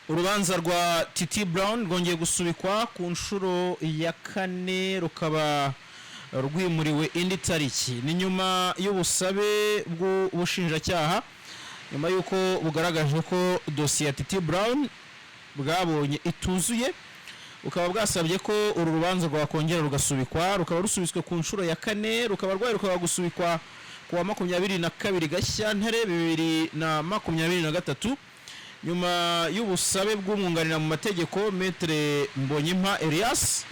Urubanza rwa TITI Brown rwongeye gusubikwa ku nshuro ya kane rukaba rwimuriwe indi tariki. Ni nyuma y'ubusabe bw'ubushinjacyaha nyuma yuko bugaragaje ko dosiye ya TITI Brown bwabonye ituzuye, ukaba bwasabye ko uru rubanza rwakongera rugasubikwa, rukaba rusubitswe ku nshuro ya kane, rukaba rukaba gusubikwa ku wa 22 Gashyantare 2023 nyuma y'ubusabe bw'umwunganira mu mategeko Maître Mbonyimpa Elias.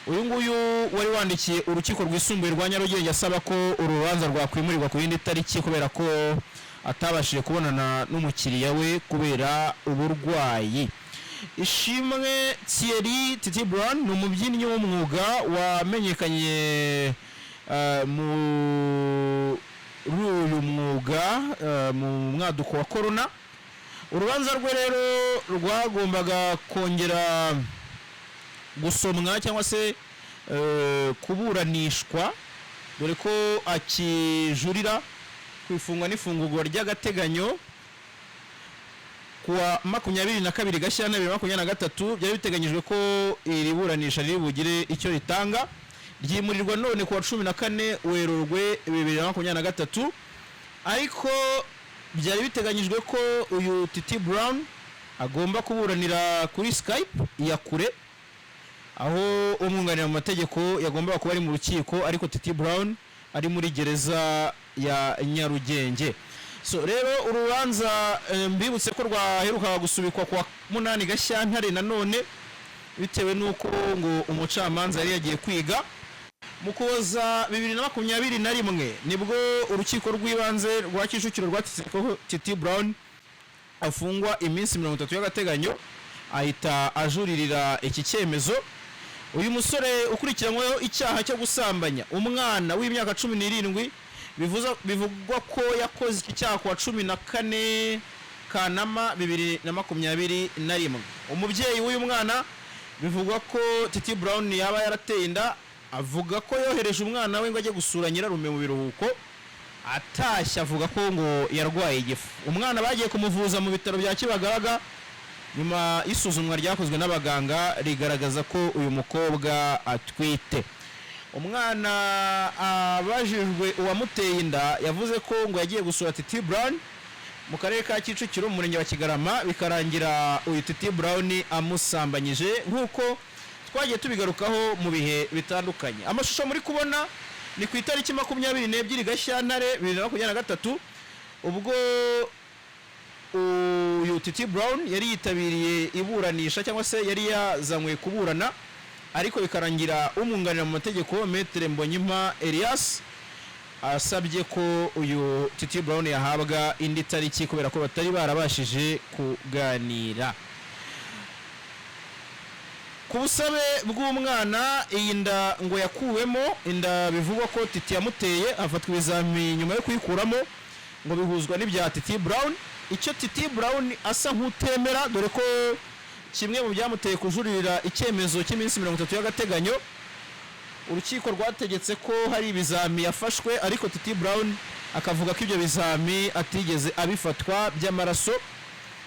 Uyu nguyu wari wandikiye urukiko rwisumbuye rwa Nyarugenge asaba ko urubanza rwakwimurirwa ku yindi tariki kubera ko atabashije kubonana n'umukiriya we kubera uburwayi. Ishimwe Thierry TITI Brown ni umubyinnyi w'umwuga wamenyekanye muri uyu mwuga mu mwaduko wa corona. Urubanza rwe rero rwagombaga kongera gusomwa cyangwa se kuburanishwa dore ko akijurira kwifungwa n'ifungurwa ry'agateganyo kuwa 22 Gashyantare 2023. Byari biteganyijwe ko iri buranisha riri bugire icyo ritanga, ryimurirwa none kuwa 14 Werurwe 2023, ariko byari biteganyijwe ko uyu TITI Brown agomba kuburanira kuri Skype ya kure, aho umwunganira mu mategeko yagomba kuba ari mu rukiko, ariko TITI Brown ari muri gereza ya Nyarugenge. So rero urubanza mbibutse ko rwaheruka gusubikwa kwa 8 Gashyantare nanone bitewe nuko ngo umucamanza yari yagiye kwiga. Mu Kuboza 2021 nibwo urukiko rw'ibanze rwa Kicukiro rwatse ko TITI Brown afungwa iminsi 30 y'agateganyo ahita ajuririra iki cyemezo. Uyu musore ukurikiranyweho icyaha cyo gusambanya umwana w'imyaka 17 bivugwa ko yakoze iki cyaha kwa 14 Kanama 2021. Umubyeyi w'uyu mwana bivugwa ko TITI Brown yaba yarateye inda, avuga ko yohereje umwana we ngo ajye gusura nyirarume mu biruhuko, atashya avuga ko ngo yarwaye igifu. Umwana bagiye kumuvuza mu bitaro bya Kibagabaga, nyuma isuzumwa ryakozwe n'abaganga rigaragaza ko uyu mukobwa atwite. Umwana abajijwe uwamuteye inda yavuze ko ngo yagiye gusura TITI Brown mu karere ka Kicukiro mu murenge wa Kigarama, bikarangira uyu TITI Brown amusambanyije nk'uko twagiye tubigarukaho mu bihe bitandukanye. Amashusho muri kubona ni ku itariki 22 Gashyantare 2023 ubwo uyu TITI Brown yari yitabiriye iburanisha cyangwa se yari yazanywe kuburana, ariko bikarangira umwunganira mu mategeko Maître Mbonyimpa Elias asabye ko uyu TITI Brown yahabwa indi tariki kubera ko batari barabashije kuganira. Ku busabe bw'umwana iyi nda ngo yakuwemo, inda bivugwa ko TITI yamuteye, afatwa ibizami nyuma yo kuyikuramo ngo bihuzwa n'ibya TITI Brown. Icyo TITI Brown asa nk'utemera dore ko kimwe mu byamuteye kujuririra icyemezo cy'iminsi 30 y'agateganyo, urukiko rwategetse ko hari ibizami yafashwe, ariko TITI Brown akavuga ko ibyo bizami atigeze abifatwa by'amaraso,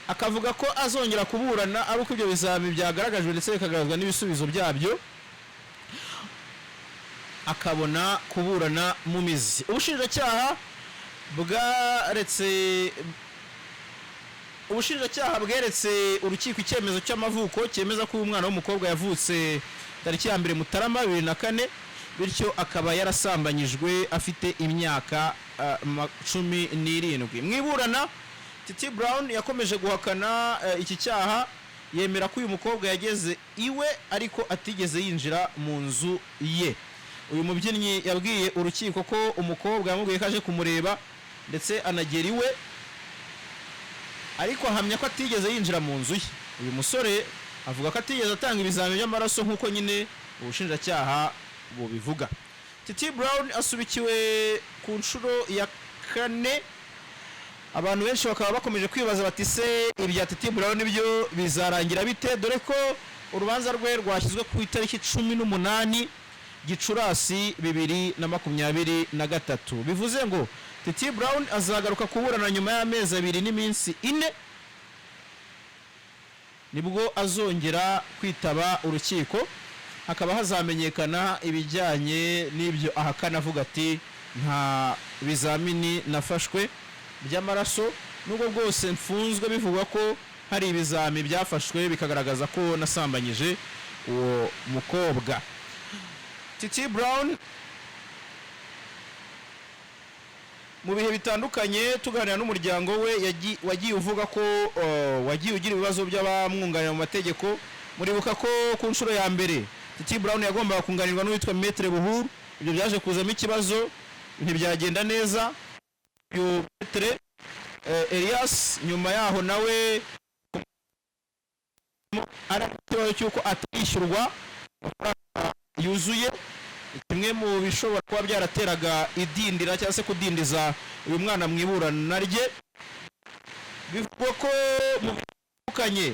akavuga ko azongera kuburana ari uko ibyo bizami byagaragajwe ndetse bikagaragazwa n'ibisubizo byabyo, akabona kuburana mu mizi. Ubushinjacyaha bweretse urukiko icyemezo cy'amavuko cyemeza ko umwana w'umukobwa yavutse tariki ya 1 Mutarama 2004, bityo akaba yarasambanyijwe afite imyaka 17. Mwiburana TITI Brown yakomeje guhakana iki cyaha, yemera ko uyu mukobwa yageze iwe ariko atigeze yinjira mu nzu ye. Uyu mubyinnyi yabwiye urukiko ko umukobwa yamubwiye ko aje kumureba ndetse anagera iwe, ariko ahamya ko atigeze yinjira mu nzu ye. Uyu musore avuga ko atigeze atanga ibizami by'amaraso nk'uko nyine ubushinjacyaha bubivuga. TITI Brown asubikiwe ku nshuro ya kane. Abantu benshi bakaba bakomeje kwibaza bati se ibya TITI Brown byo bizarangira bite, dore ko urubanza rwe rwashyizwe ku itariki 18 Gicurasi 2023. Bivuze ngo TITI Brown azagaruka kuburana nyuma y'amezi 2 n'iminsi 4 nibwo azongera kwitaba urukiko, hakaba hazamenyekana ibijyanye n'ibyo ahakana avuga ati nta bizamini nafashwe by'amaraso, nubwo bwose mfunzwe bivugwa ko hari ibizami byafashwe bikagaragaza ko nasambanyije uwo mukobwa. Titi Brown mu bihe bitandukanye tuganira n'umuryango we wagiye uvuga ko wagiye ugira ibibazo by'abamwunganira mu mategeko. Muribuka ko ku nshuro ya mbere Titi Brown yagombaga kunganirwa n'uwitwa Maître Buhuru, ibyo byaje kuzamo ikibazo ntibyagenda neza. Uyu Maître Elias nyuma yaho nawe aratewe cyuko atishurwa yuzuye, kimwe mu bishobora kuba byarateraga idindira cyangwa se kudindiza uyu mwana mwiburana rye. Bivugwa ko mu bitandukanye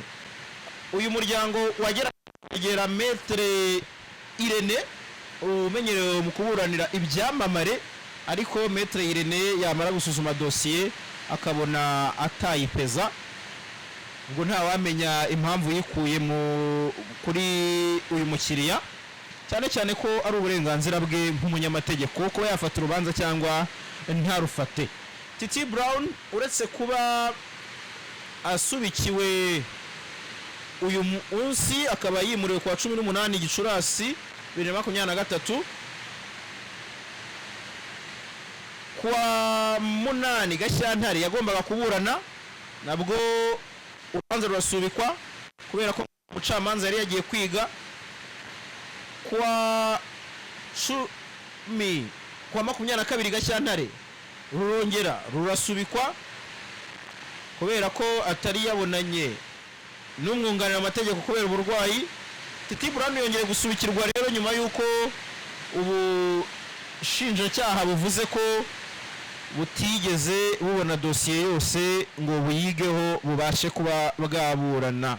uyu muryango wagera Maître Irene umenyerewe mu kuburanira ibyamamare, ariko Maître Irene yamara gusuzuma dosiye akabona atayipeza, ngo ntawamenya impamvu yikuye kuri uyu mukiriya, cyane cyane ko ari uburenganzira bwe nk'umunyamategeko ko yafata urubanza cyangwa ntarufate. Titi Brown uretse kuba asubikiwe uyu munsi akaba yimuriwe kwa 18 Gicurasi 2023, kwa 8 Gashyantare yagombaga kuburana, nabwo urubanza rurasubikwa kubera ko umucamanza yari yagiye kwiga. Kwa 22 Gashyantare rurongera rurasubikwa kubera ko atari yabonanye n'umwunganira amategeko kubera uburwayi. Titi Brown yongeye gusubikirwa rero nyuma yuko ubushinjacyaha buvuze ko butigeze bubona dosiye yose ngo buyigeho bubashe kuba bwaburana.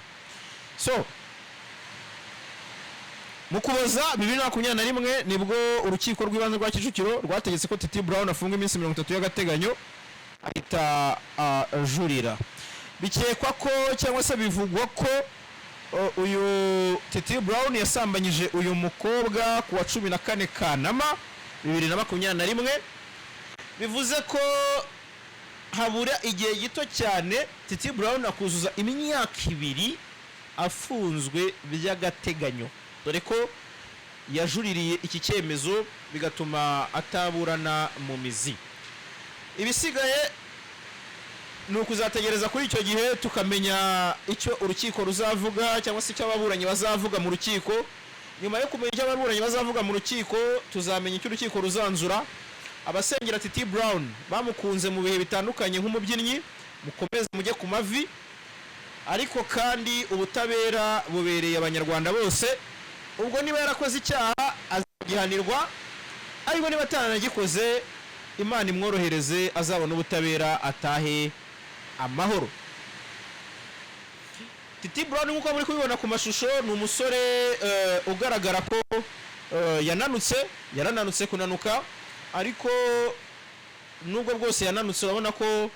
So mu Kuboza 2021 nibwo urukiko rw'ibanze rwa Kicukiro rwategetse ko Titi Brown afunga iminsi 30 y'agateganyo ahita ajurira. Bikekwa ko cyangwa se bivugwa ko uyu Titi Brown yasambanyije uyu mukobwa ku wa 14 Kanama 2021, bivuze ko habura igihe gito cyane Titi Brown akuzuza imyaka 2 afunzwe by'agateganyo, dore ko yajuririye iki cyemezo bigatuma ataburana mu mizi. Ibisigaye ni ukuzategereza kuri icyo gihe tukamenya icyo urukiko ruzavuga cyangwa se icyo ababuranyi bazavuga mu rukiko. Nyuma yo kumenya icyo ababuranyi bazavuga mu rukiko tuzamenya icyo urukiko ruzanzura. Abasengera Titi Brown bamukunze mu bihe bitandukanye nk'umubyinnyi, mukomeze mujye ku mavi, ariko kandi ubutabera bubereye abanyarwanda bose. Ubwo niba yarakoze icyaha azagihanirwa, ariko niba atanagikoze Imana imworohereze azabona ubutabera atahe amahoro. Titi Brown nk'uko muri kubibona ku mashusho ni umusore ugaragara ko yarananutse kunanuka, ariko nubwo bwose yananutse urabona ko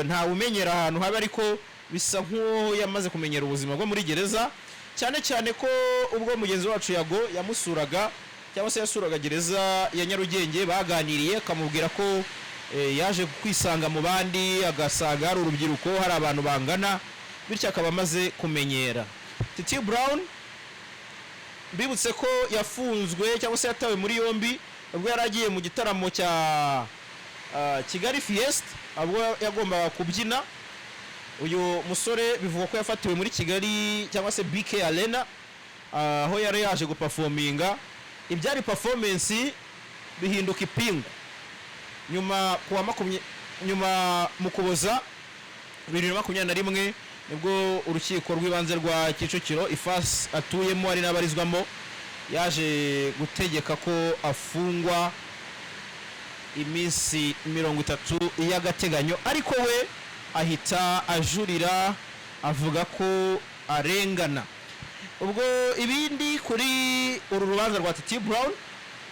nta umenyera ahantu habe, ariko bisa nk'uwo yamaze kumenyera ubuzima bwo muri gereza, cyane cyane ko ubwo mugenzi wacu Yago yamusuraga cyangwa se yasuraga gereza ya Nyarugenge baganiriye akamubwira ko yaje kwisanga mu bandi, agasanga hari urubyiruko, hari abantu bangana, bityo akaba amaze kumenyera. Titi Brown bibutse ko yafunzwe cyangwa se yatawe muri yombi ubwo yaragiye mu gitaramo cya Kigali Fiesta, ubwo yagombaga kubyina. Uyu musore bivugwa ko yafatiwe muri Kigali cyangwa se BK Arena, aho yari yaje guperforminga. Ibyari performance bihinduka ipingu nyuma mu Kuboza 2021 nibwo urukiko rw'ibanze rwa Kicukiro ifasi atuyemo ari nabarizwamo yaje gutegeka ko afungwa iminsi 30 y'agateganyo, ariko we ahita ajurira avuga ko arengana. Ubwo ibindi kuri uru rubanza rwa Titi Brown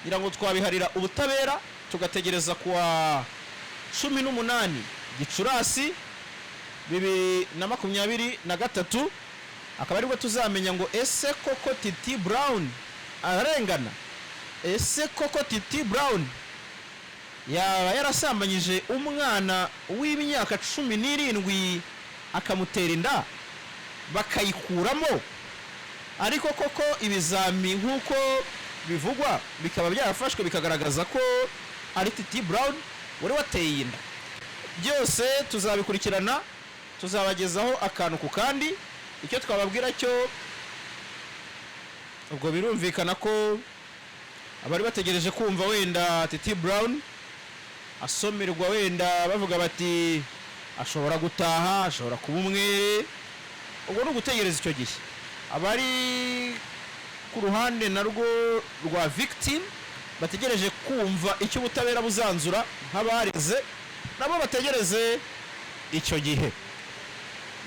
ngira ngo twabiharira ubutabera, tugategereza kuwa 18 Gicurasi 2023 akaba aribwo tuzamenya ngo ese koko Titi Brown arengana, ese koko Titi Brown yaba yarasambanyije umwana w'imyaka 17 akamutera inda bakayikuramo, ariko koko ibizami nkuko bivugwa bikaba byarafashwe bikagaragaza ko ari Titi Brown wari wateye inda. Byose tuzabikurikirana, tuzabagezaho akantu ku kandi. Icyo twababwira cyo ubwo birumvikana ko abari bategereje kumva wenda Titi Brown asomerwa wenda bavuga bati ashobora gutaha, ashobora kuba umwere, ubwo no gutegereza icyo gihe. Abari ku ruhande narwo rwa victim bategereje kumva icyo ubutabera buzanzura nk'abareze, nabo bategereze icyo gihe.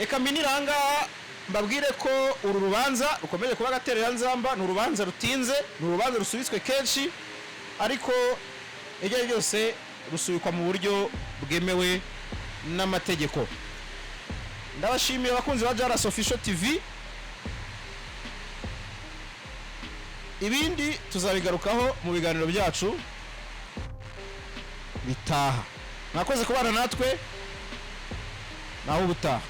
Reka miniranga mbabwire ko uru rubanza rukomeje kuba gaterera nzamba, ni urubanza rutinze, ni urubanza rusubitswe kenshi, ariko ibyo byose rusubikwa mu buryo bwemewe n'amategeko. Ndabashimiye abakunzi ba JALAS Official TV. Ibindi tuzabigarukaho mu biganiro byacu bitaha. Mwakoze kubana natwe, naho ubutaha.